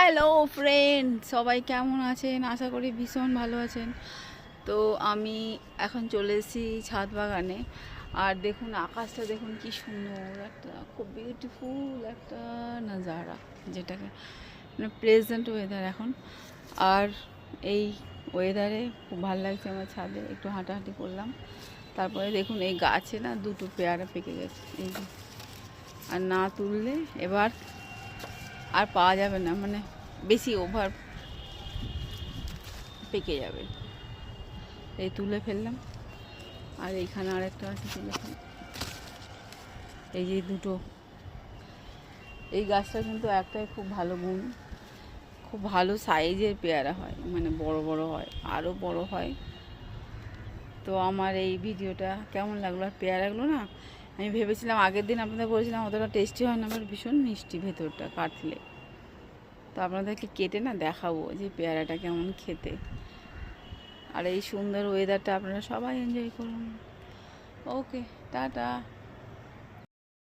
Hello friend, সবাই কেমন আছেন? আশা করি ভীষণ ভালো আছেন। তো আমি এখন চলে এসেছি ছাদ বাগানে। আর দেখুন আকাশটা, দেখুন কি সুন্দর একটা, খুব বিউটিফুল একটা নাজারা, যেটাকে মানে প্রেজেন্ট ওয়েদার এখন। আর এই ওয়েদারে খুব ভালো লাগছে। আমার ছাদে একটু হাঁটাহাঁটি করলাম। তারপরে দেখুন এই গাছে না দুটো পেয়ারা পেকে গেছে, এই যে। আর না তুললে এবার আর পাওয়া যাবে না, মানে বেশি ওভার পেকে যাবে। এই তুলে ফেললাম। আর এইখানে আরেকটা আছে, তুলে ফেললাম। এই যে দুটো, এই গাছটা কিন্তু একটাই খুব ভালো গুণ, খুব ভালো সাইজের পেয়ারা হয়, মানে বড় বড় হয়, আরও বড় হয়। তো আমার এই ভিডিওটা কেমন লাগলো? আর পেয়ারাগুলো না, আমি ভেবেছিলাম আগের দিন আপনাদের বলেছিলাম অতটা টেস্টি হয় না, আমার ভীষণ মিষ্টি ভেতরটা কাটলে। তো আপনাদেরকে কেটে না দেখাবো যে পেয়ারাটা কেমন খেতে। আর এই সুন্দর ওয়েদারটা আপনারা সবাই এনজয় করুন। ওকে, টাটা।